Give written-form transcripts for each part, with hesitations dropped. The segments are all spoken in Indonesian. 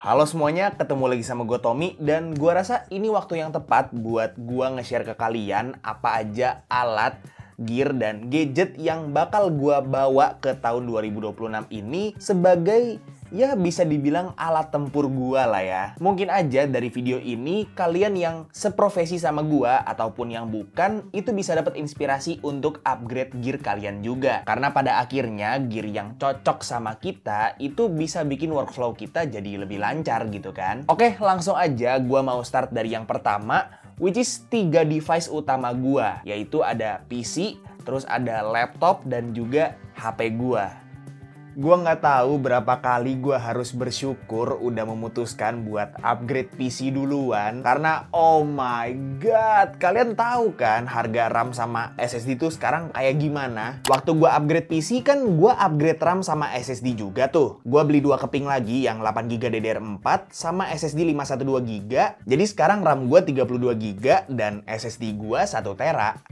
Halo semuanya, ketemu lagi sama gue Tommy dan gue rasa ini waktu yang tepat buat gue nge-share ke kalian apa aja alat, gear, dan gadget yang bakal gue bawa ke tahun 2026 ini sebagai ya bisa dibilang alat tempur gue lah ya. Mungkin aja dari video ini kalian yang seprofesi sama gue ataupun yang bukan itu bisa dapat inspirasi untuk upgrade gear kalian juga. Karena pada akhirnya gear yang cocok sama kita itu bisa bikin workflow kita jadi lebih lancar gitu kan. Oke, langsung aja gue mau start dari yang pertama, which is 3 device utama gue, yaitu ada PC, terus ada laptop, dan juga HP gue. Gue nggak tahu berapa kali gue harus bersyukur udah memutuskan buat upgrade PC duluan. Karena oh my god, kalian tahu kan harga RAM sama SSD itu sekarang kayak gimana? Waktu gue upgrade PC kan gue upgrade RAM sama SSD juga tuh. Gue beli 2 keping lagi yang 8GB DDR4 sama SSD 512GB. Jadi sekarang RAM gue 32GB dan SSD gue 1TB.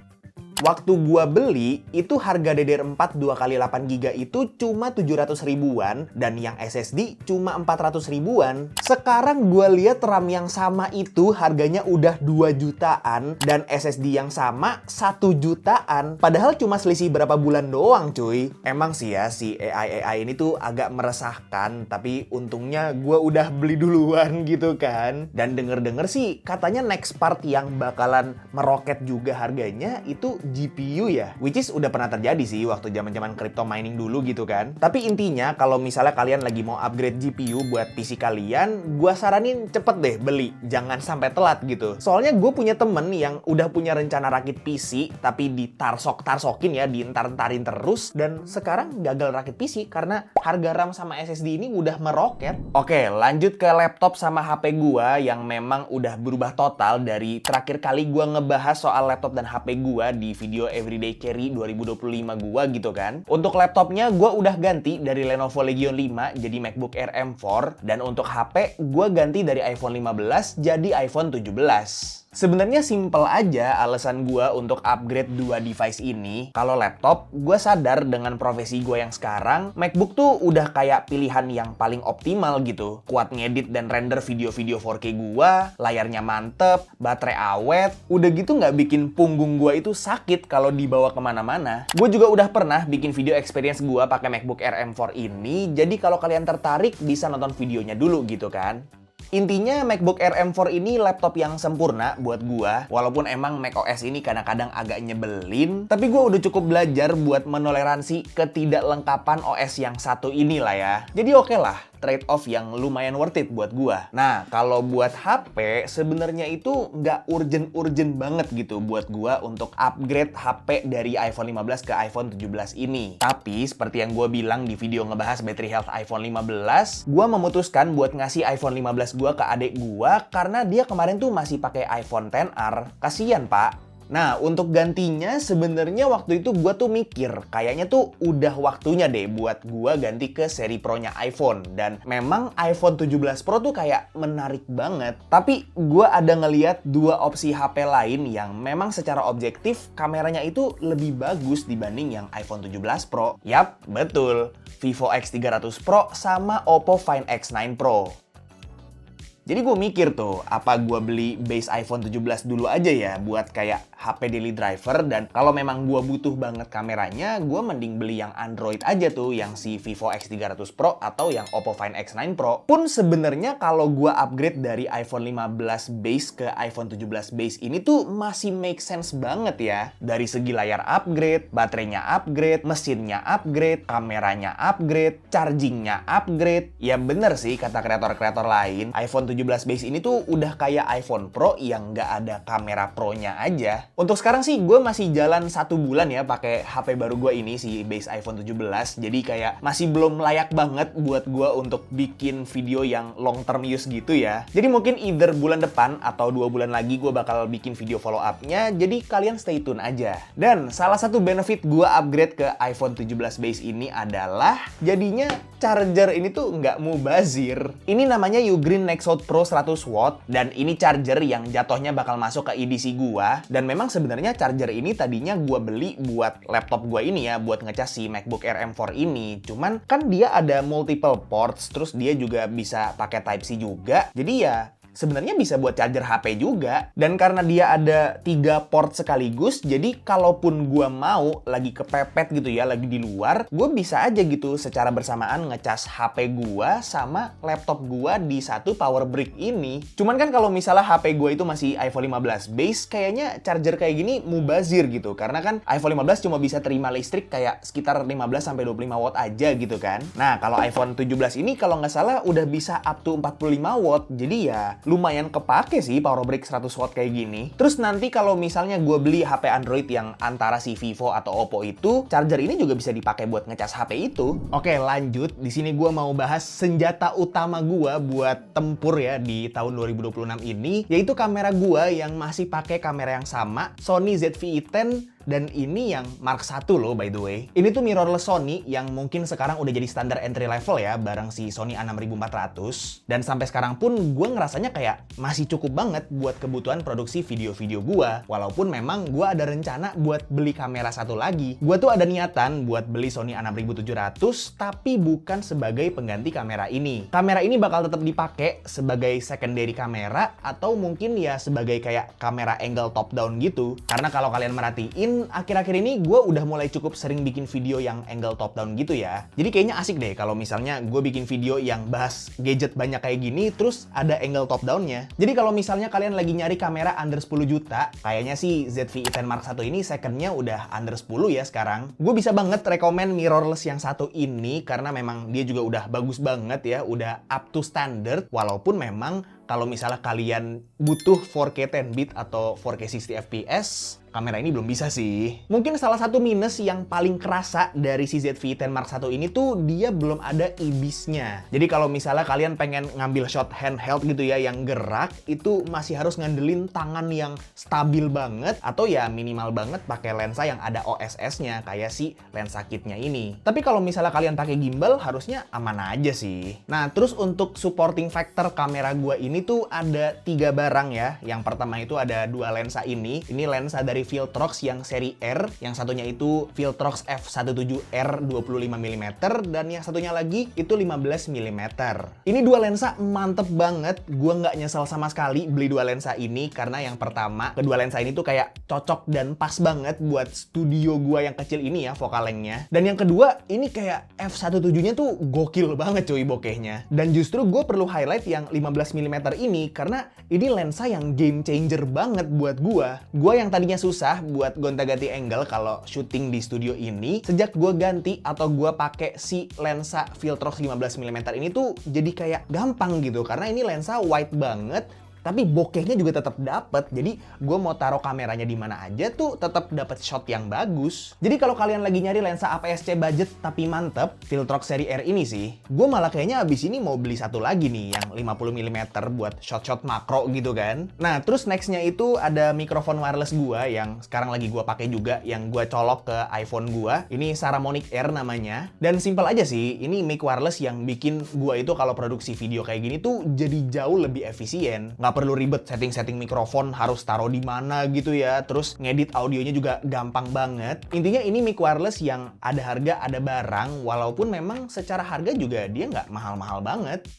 Waktu gua beli, itu harga DDR4 2x8GB itu cuma 700 ribuan dan yang SSD cuma 400 ribuan. Sekarang gua lihat RAM yang sama itu harganya udah 2 jutaan dan SSD yang sama 1 jutaan. Padahal cuma selisih berapa bulan doang cuy. Emang sih ya si AI ini tuh agak meresahkan, tapi untungnya gua udah beli duluan gitu kan. Dan denger-denger sih katanya next part yang bakalan meroket juga harganya itu GPU ya, which is udah pernah terjadi sih waktu zaman-zaman crypto mining dulu gitu kan. Tapi intinya kalau misalnya kalian lagi mau upgrade GPU buat PC kalian, gua saranin cepet deh beli, jangan sampai telat gitu. Soalnya gue punya temen yang udah punya rencana rakit PC, tapi ditarsok-tarsokin ya, dientar-entarin terus, dan sekarang gagal rakit PC karena harga RAM sama SSD ini udah meroket. Oke, lanjut ke laptop sama HP gua yang memang udah berubah total dari terakhir kali gua ngebahas soal laptop dan HP gua di video Everyday Carry 2025 gua gitu kan. Untuk laptopnya gua udah ganti dari Lenovo Legion 5 jadi MacBook Air M4, dan untuk HP gua ganti dari iPhone 15 jadi iPhone 17. Sebenarnya simple aja alasan gue untuk upgrade 2 device ini. Kalau laptop, gue sadar dengan profesi gue yang sekarang, MacBook tuh udah kayak pilihan yang paling optimal gitu. Kuat ngedit dan render video-video 4K gue, layarnya mantep, baterai awet, udah gitu nggak bikin punggung gue itu sakit kalau dibawa kemana-mana. Gue juga udah pernah bikin video experience gue pakai MacBook Air M4 ini, jadi kalau kalian tertarik bisa nonton videonya dulu gitu kan. Intinya MacBook Air M4 ini laptop yang sempurna buat gua. Walaupun emang macOS ini kadang-kadang agak nyebelin, tapi gua udah cukup belajar buat menoleransi ketidaklengkapan OS yang satu ini lah ya. Jadi oke lah, trade-off yang lumayan worth it buat gua. Nah, kalau buat HP sebenarnya itu nggak urgent-urgent banget gitu buat gua untuk upgrade HP dari iPhone 15 ke iPhone 17 ini. Tapi seperti yang gua bilang di video ngebahas battery health iPhone 15, gua memutuskan buat ngasih iPhone 15 gua ke adik gua karena dia kemarin tuh masih pakai iPhone XR. Kasian, Pak. Nah, untuk gantinya sebenarnya waktu itu gua tuh mikir, kayaknya tuh udah waktunya deh buat gua ganti ke seri Pro-nya iPhone. Dan memang iPhone 17 Pro tuh kayak menarik banget. Tapi gua ada ngeliat 2 opsi HP lain yang memang secara objektif kameranya itu lebih bagus dibanding yang iPhone 17 Pro. Yap, betul. Vivo X300 Pro sama Oppo Find X9 Pro. Jadi gue mikir tuh, apa gue beli base iPhone 17 dulu aja ya buat kayak HP daily driver, dan kalau memang gue butuh banget kameranya, gue mending beli yang Android aja tuh, yang si Vivo X300 Pro atau yang Oppo Find X9 Pro. Pun sebenarnya kalau gue upgrade dari iPhone 15 base ke iPhone 17 base ini tuh masih make sense banget ya. Dari segi layar upgrade, baterainya upgrade, mesinnya upgrade, kameranya upgrade, chargingnya upgrade. Ya bener sih kata kreator-kreator lain, iPhone 17 base ini tuh udah kayak iPhone Pro yang nggak ada kamera Pro-nya aja. Untuk sekarang sih gue masih jalan 1 bulan ya pakai HP baru gue ini, si base iPhone 17. Jadi kayak masih belum layak banget buat gue untuk bikin video yang long term use gitu ya. Jadi mungkin either bulan depan atau 2 bulan lagi gue bakal bikin video follow up-nya. Jadi kalian stay tune aja. Dan salah satu benefit gue upgrade ke iPhone 17 base ini adalah jadinya charger ini tuh nggak mubazir. Ini namanya Ugreen Nexode Pro 100 Watt, dan ini charger yang jatuhnya bakal masuk ke EDC gua, dan memang memang sebenarnya charger ini tadinya gue beli buat laptop gue ini ya, buat ngecas si MacBook Air M4 ini. Cuman kan dia ada multiple ports, terus dia juga bisa pakai Type-C juga. Jadi ya sebenarnya bisa buat charger HP juga. Dan karena dia ada 3 port sekaligus, jadi kalaupun gua mau lagi kepepet gitu ya, lagi di luar, gue bisa aja gitu secara bersamaan ngecas HP gua sama laptop gua di satu power brick ini. Cuman kan kalau misalnya HP gua itu masih iPhone 15 base, kayaknya charger kayak gini mubazir gitu. Karena kan iPhone 15 cuma bisa terima listrik kayak sekitar 15-25 watt aja gitu kan. Nah, kalau iPhone 17 ini kalau nggak salah udah bisa up to 45 watt. Jadi ya lumayan kepake sih power brick 100 watt kayak gini. Terus nanti kalau misalnya gue beli HP Android yang antara si Vivo atau Oppo itu, charger ini juga bisa dipakai buat ngecas HP itu. Oke, lanjut. Di sini gue mau bahas senjata utama gue buat tempur ya di tahun 2026 ini, yaitu kamera gue yang masih pakai kamera yang sama, Sony ZV-E10. Dan ini yang Mark 1 loh by the way. Ini tuh mirrorless Sony yang mungkin sekarang udah jadi standar entry level ya bareng si Sony A6400. Dan sampai sekarang pun gue ngerasanya kayak masih cukup banget buat kebutuhan produksi video-video gue. Walaupun memang gue ada rencana buat beli kamera satu lagi. Gue tuh ada niatan buat beli Sony A6700 tapi bukan sebagai pengganti kamera ini. Kamera ini bakal tetap dipakai sebagai secondary kamera atau mungkin ya sebagai kayak kamera angle top down gitu. Karena kalau kalian merhatiin akhir-akhir ini gue udah mulai cukup sering bikin video yang angle top down gitu ya. Jadi kayaknya asik deh kalau misalnya gue bikin video yang bahas gadget banyak kayak gini terus ada angle top downnya. Jadi kalau misalnya kalian lagi nyari kamera under 10 juta, kayaknya sih ZV-E10 Mark 1 ini secondnya udah under 10 ya sekarang. Gue bisa banget rekomen mirrorless yang satu ini karena memang dia juga udah bagus banget ya, udah up to standard. Walaupun memang kalau misalnya kalian butuh 4K 10-bit atau 4K 60 fps, kamera ini belum bisa sih. Mungkin salah satu minus yang paling kerasa dari si ZV-E10 Mark 1 ini tuh dia belum ada IBIS-nya. Jadi kalau misalnya kalian pengen ngambil shot handheld gitu ya yang gerak, itu masih harus ngandelin tangan yang stabil banget atau ya minimal banget pakai lensa yang ada OSS-nya kayak si lensa kitnya ini. Tapi kalau misalnya kalian pakai gimbal harusnya aman aja sih. Nah, terus untuk supporting factor kamera gua ini tuh ada 3 barang ya. Yang pertama itu ada 2 lensa ini. Ini lensa dari Viltrox yang seri R, yang satunya itu Viltrox F17R 25mm dan yang satunya lagi itu 15mm. Ini 2 lensa mantep banget. Gua nggak nyesel sama sekali beli 2 lensa ini karena yang pertama, kedua lensa ini tuh kayak cocok dan pas banget buat studio gua yang kecil ini ya focal length-nya. Dan yang kedua, ini kayak F17-nya tuh gokil banget cuy bokehnya. Dan justru gue perlu highlight yang 15mm ini karena ini lensa yang game changer banget buat gua. Gua yang tadinya susah buat gonta-ganti angle kalau syuting di studio ini, sejak gua ganti atau gua pakai si lensa Viltrox 15mm ini tuh jadi kayak gampang gitu karena ini lensa wide banget. Tapi bokehnya juga tetap dapet. Jadi gue mau taruh kameranya di mana aja tuh tetap dapet shot yang bagus. Jadi kalau kalian lagi nyari lensa APS-C budget tapi mantep, Viltrox seri R ini sih, gue malah kayaknya abis ini mau beli satu lagi nih yang 50mm buat shot-shot makro gitu kan. Nah terus nextnya itu ada mikrofon wireless gue yang sekarang lagi gue pakai juga, yang gue colok ke iPhone gue. Ini Saramonic Air namanya. Dan simple aja sih, ini mic wireless yang bikin gue itu kalau produksi video kayak gini tuh jadi jauh lebih efisien. Nggak perlu ribet setting-setting mikrofon harus taruh di mana gitu ya. Terus ngedit audionya juga gampang banget. Intinya ini mic wireless yang ada harga ada barang, walaupun memang secara harga juga dia nggak mahal-mahal banget.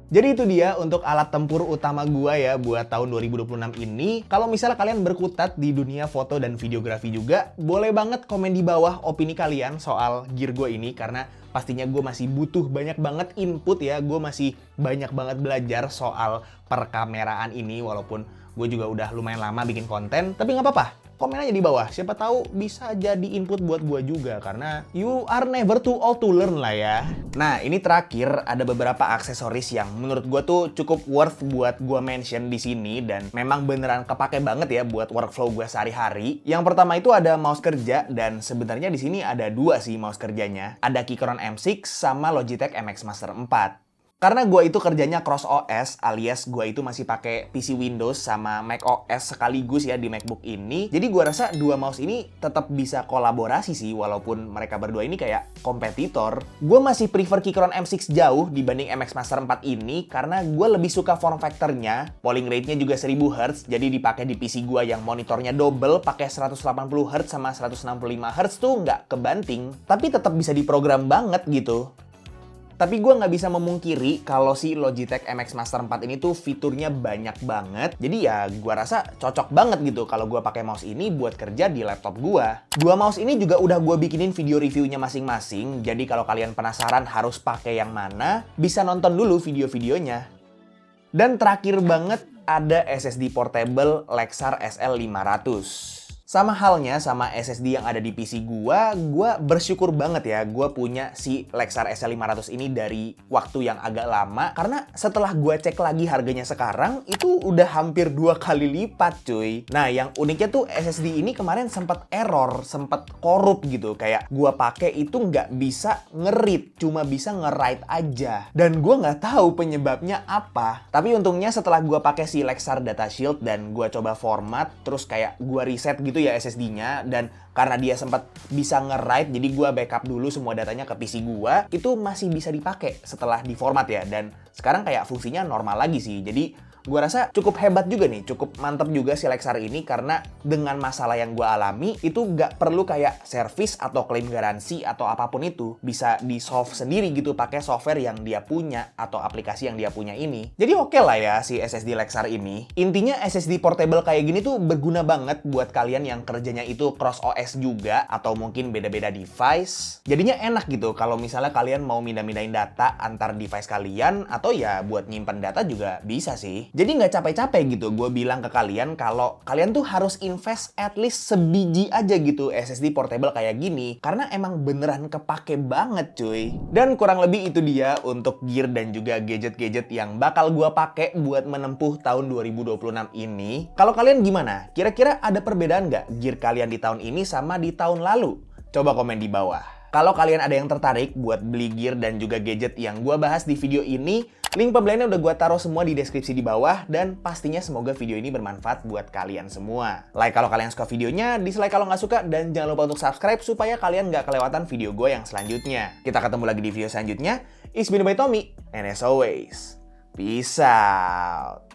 Jadi itu dia untuk alat tempur utama gua ya buat tahun 2026 ini. Kalau misalnya kalian berkutat di dunia foto dan videografi juga, boleh banget komen di bawah opini kalian soal gear gua ini karena pastinya gue masih butuh banyak banget input ya. Gue masih banyak banget belajar soal perkameraan ini walaupun gue juga udah lumayan lama bikin konten. Tapi nggak apa-apa, komen aja di bawah. Siapa tahu bisa jadi input buat gue juga karena you are never too old to learn lah ya. Nah ini terakhir ada beberapa aksesoris yang menurut gue tuh cukup worth buat gue mention di sini dan memang beneran kepake banget ya buat workflow gue sehari-hari. Yang pertama itu ada mouse kerja dan sebenarnya di sini ada 2 sih mouse kerjanya. Ada Keychron M6 sama Logitech MX Master 4. Karena gue itu kerjanya cross OS, alias gue itu masih pakai PC Windows sama Mac OS sekaligus ya di MacBook ini. Jadi gue rasa dua mouse ini tetap bisa kolaborasi sih, walaupun mereka berdua ini kayak kompetitor. Gue masih prefer Keychron M6 jauh dibanding MX Master 4 ini, karena gue lebih suka form factornya. Polling rate-nya juga 1000 Hz, jadi dipakai di PC gue yang monitornya double, pakai 180 Hz sama 165 Hz tuh nggak kebanting. Tapi tetap bisa diprogram banget gitu. Tapi gue nggak bisa memungkiri kalau si Logitech MX Master 4 ini tuh fiturnya banyak banget. Jadi ya gue rasa cocok banget gitu kalau gue pakai mouse ini buat kerja di laptop gue. Dua mouse ini juga udah gue bikinin video reviewnya masing-masing. Jadi kalau kalian penasaran harus pakai yang mana, bisa nonton dulu video-videonya. Dan terakhir banget ada SSD portable Lexar SL500. Sama halnya sama SSD yang ada di PC gua bersyukur banget ya gua punya si Lexar SL500 ini dari waktu yang agak lama. Karena setelah gua cek lagi harganya sekarang, itu udah hampir 2 kali lipat cuy. Nah yang uniknya tuh SSD ini kemarin sempat error, sempat korup gitu. Kayak gua pakai itu nggak bisa nge-read, cuma bisa nge-write aja. Dan gua nggak tahu penyebabnya apa. Tapi untungnya setelah gua pakai si Lexar Data Shield dan gua coba format, terus kayak gua reset gitu ya SSD-nya, dan karena dia sempat bisa nge-write, jadi gua backup dulu semua datanya ke PC gua, itu masih bisa dipakai setelah diformat ya, dan sekarang kayak fungsinya normal lagi sih. Jadi gua rasa cukup hebat juga nih, cukup mantep juga si Lexar ini, karena dengan masalah yang gua alami itu nggak perlu kayak servis atau klaim garansi atau apapun itu, bisa di-solve sendiri gitu pakai software yang dia punya atau aplikasi yang dia punya ini. Jadi oke lah ya si SSD Lexar ini. Intinya SSD portable kayak gini tuh berguna banget buat kalian yang kerjanya itu cross OS juga atau mungkin beda-beda device. Jadinya enak gitu kalau misalnya kalian mau mindah-mindahin data antar device kalian, atau ya buat nyimpen data juga bisa sih. Jadi nggak capek-capek gitu gue bilang ke kalian kalau kalian tuh harus invest at least sebiji aja gitu SSD portable kayak gini. Karena emang beneran kepake banget cuy. Dan kurang lebih itu dia untuk gear dan juga gadget-gadget yang bakal gue pakai buat menempuh tahun 2026 ini. Kalau kalian gimana? Kira-kira ada perbedaan nggak gear kalian di tahun ini sama di tahun lalu? Coba komen di bawah. Kalau kalian ada yang tertarik buat beli gear dan juga gadget yang gue bahas di video ini, link pembeliannya udah gue taruh semua di deskripsi di bawah, dan pastinya semoga video ini bermanfaat buat kalian semua. Like kalau kalian suka videonya, dislike kalau nggak suka, dan jangan lupa untuk subscribe supaya kalian nggak kelewatan video gue yang selanjutnya. Kita ketemu lagi di video selanjutnya. It's been by Tommy, and as always, peace out.